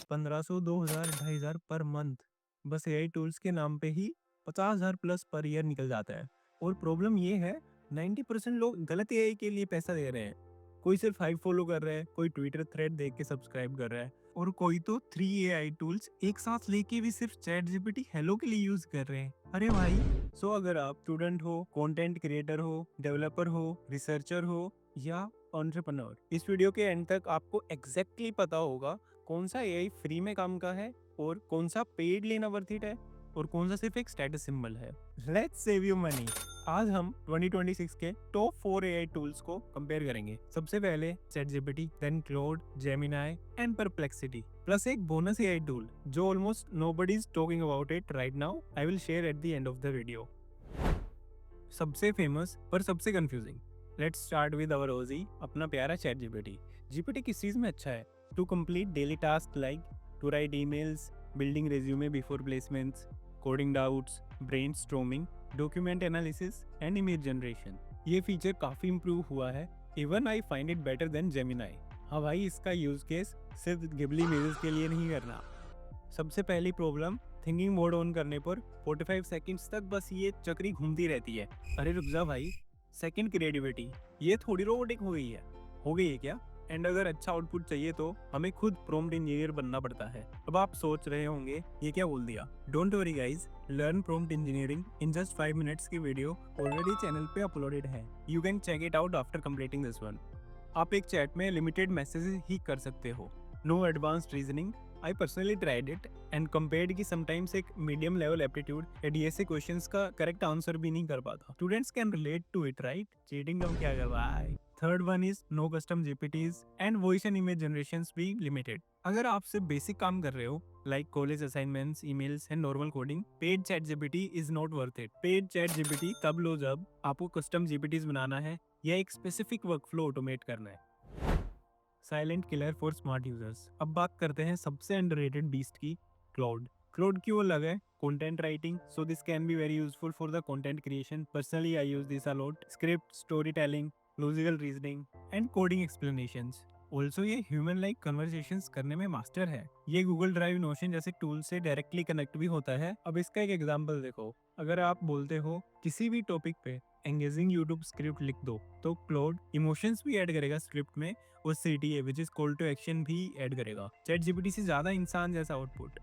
1500, 2000, 2500 per month बस AI tools के नाम पे ही 50,000 प्लस पर ईयर निकल जाता है। और प्रॉब्लम ये है 90% लोग गलत एआई के लिए पैसा दे रहे हैं। कोई सिर्फ हाइप फॉलो कर रहा है, कोई ट्विटर थ्रेड देख के सब्सक्राइब कर रहा है और कोई तो 3 एआई टूल्स एक साथ लेके भी सिर्फ चैट जीपीटी हेलो के लिए यूज कर रहे हैं। अरे भाई, सो अगर आप स्टूडेंट हो, कंटेंट क्रिएटर हो, डेवलपर हो, रिसर्चर हो या एंटरप्रेन्योर, इस वीडियो के एंड तक आपको एग्जैक्टली पता होगा कौन सा एआई फ्री में काम का है और कौन सा पेड लेना वर्थ इट है और कौन सा सिर्फ एक स्टेटस सिंबल है। Let's save you money. आज हम 2026 के टॉप 4 एआई टूल्स को कंपेयर करेंगे। सबसे पहले ChatGPT, then Claude, Gemini and Perplexity, plus एक बोनस एआई टूल जो almost nobody is talking about it right now. I will share at the end of the video. सबसे famous पर सबसे confusing. Let's start with our OG, अपना प्यारा ChatGPT। GPT किस चीज में अच्छा है? To complete daily task like to write emails, building resume before placements, coding doubts, brainstorming, document analysis and image generation. ये फीचर काफी इंप्रूव हुआ है। Even I find it better than Gemini. हाँ भाई, इसका यूज केस सिर्फ Ghibli images के लिए नहीं करना। सबसे पहली प्रॉब्लम, थिंकिंग मोड ऑन करने पर 45 सेकंड्स तक बस ये चक्री घूमती रहती है। अरे रुक जा भाई। सेकंड, क्रिएटिविटी, ये थोड़ी रोबोटिक हो गई है क्या? एंड अगर अच्छा आउटपुट चाहिए तो हमें खुद प्रॉम्प्ट इंजीनियर बनना पड़ता है। अब आप सोच रहे होंगे ये क्या बोल दिया। Don't worry guys, learn prompt engineering in just 5 minutes की वीडियो ऑलरेडी चैनल पे अपलोडेड है। You can check it out after completing this one. आप एक चैट में लिमिटेड मैसेजेस ही कर सकते हो, no advanced reasoning. I personally tried it and compared कि समटाइम्स एक मीडियम लेवल एप्टीट्यूड या डीएसए क्वेश्चंस का करेक्ट आंसर भी नहीं कर पाता। Students can relate to it right? Cheating कम क्या कर रहा है। Third one is no custom GPTs and voice and image generations भी लिमिटेड। अगर आप सिर्फ बेसिक काम कर रहे हो like college assignments, emails and normal coding, paid chat GPT is not worth it. Paid chat GPT तब लो जब आपको कस्टम जीपीटीज बनाना है या एक स्पेसिफिक वर्कफ्लो ऑटोमेट करना है। Silent killer for smart users. अब बात करते हैं सबसे अंडररेटेड बीस्ट की, क्लाउड। क्लाउड क्यों अलग है? Content writing, so this can be very useful for the content creation. Personally I use this a lot. Script, story telling, logical reasoning and coding explanations. Also ये ह्यूमन लाइक कन्वर्सेशंस करने में master है। ये Google drive, notion जैसे tool से directly connect भी होता है। अब इसका एक एग्जांपल देखो। अगर आप बोलते हो किसी भी टॉपिक पे एंगेजिंग यूट्यूब स्क्रिप्ट लिख दो, तो क्लाउड इमोशंस भी ऐड करेगा स्क्रिप्ट में और CTA which is call to action भी ऐड करेगा। चैट जीपीटी से ज्यादा इंसान जैसा output.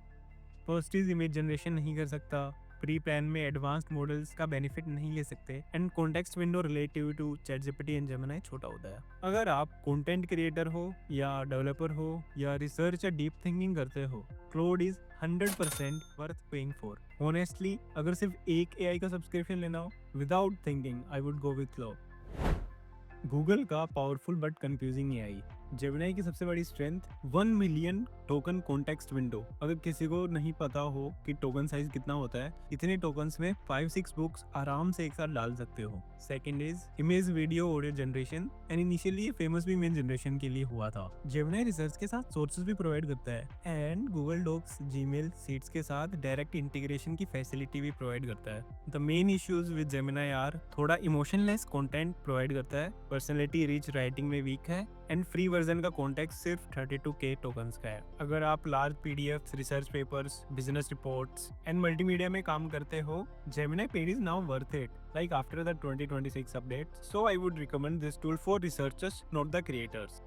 First is image generation नहीं कर सकता, प्री प्लान में एडवांस्ड मॉडल्स का बेनिफिट नहीं ले सकते and context window relative to ChatGPT and Gemini छोटा होता है। अगर आप कंटेंट क्रिएटर हो या डेवलपर हो या रिसर्च या डीप थिंकिंग करते हो, Claude is 100% worth paying for. Honestly, अगर सिर्फ एक एआई का सब्सक्रिप्शन लेना हो without thinking, I would go with Claude. Google का powerful but confusing AI. Gemini की सबसे बड़ी strength 1 million token context window. अगर किसी को नहीं पता हो कि टोकन साइज कितना होता है, इतने टोकन्स में 5-6 बुक्स आराम से एक साथ डाल सकते हो। Second is image, video, audio generation and initially famous भी इमेज जनरेशन के लिए हुआ था। जेमिनी रिसर्च के साथ सोर्सेज भी प्रोवाइड करता है and Google Docs, Gmail, Sheets के साथ डायरेक्ट इंटीग्रेशन की फैसिलिटी भी प्रोवाइड करता है। The main issues with Gemini are थोड़ा इमोशनलेस कंटेंट प्रोवाइड करता है, पर्सनैलिटी रिच राइटिंग में वीक है एंड फ्री वर्जन का कॉन्टेक्स्ट सिर्फ 32K टोकन्स का है। अगर आप large PDFs, research papers, business reports and multimedia में काम करते हो, Gemini paid is now worth it like after the 2026 update. So I would recommend this tool for researchers, not the creators.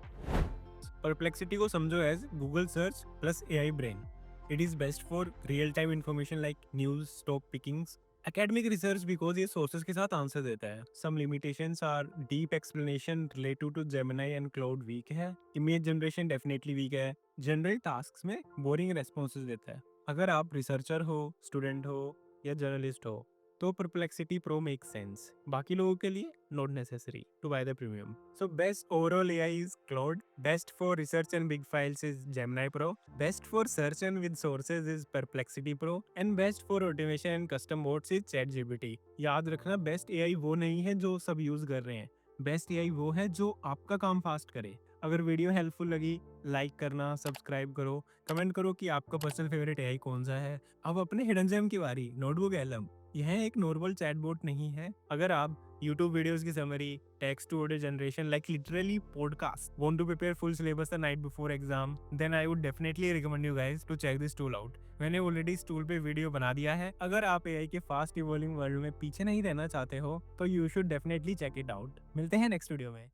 Perplexity को समझो as Google search plus AI brain. It is best for real time information like news, stock pickings, academic research because ये sources के साथ answer देता है। Some limitations are deep explanation related to Gemini and Claude weak है। Image generation definitely weak है। General tasks में boring responses देता है। अगर आप रिसर्चर हो, स्टूडेंट हो या जर्नलिस्ट हो तो परप्लेक्सिटी प्रो मेक सेंस। बाकी लोगों के लिए not necessary to buy the premium. So best overall AI is Claude, best for research and big files is Gemini Pro, best for search and with sources is Perplexity Pro and best for automation and custom boards is ChatGPT. याद रखना, best AI वो नहीं है जो सब use कर रहे हैं, बेस्ट एआई वो है जो आपका काम फास्ट करे। अगर वीडियो हेल्पफुल लगी, लाइक करना, सब्सक्राइब करो, कमेंट करो कि आपका पर्सनल फेवरेट एआई कौन सा है। अब अपने हिडन जेम की बारी, नोटबुक एलएम। यह एक नॉर्मल चैटबॉट नहीं है। अगर आप YouTube वीडियोस की summary, text to audio generation like literally podcast, want to prepare full syllabus the night before exam, then I would definitely recommend you guys to check this tool out. मैंने already इस tool पे video बना दिया है। अगर आप AI के fast evolving world में पीछे नहीं रहना चाहते हो तो you should definitely check it out. मिलते हैं नेक्स्ट वीडियो में।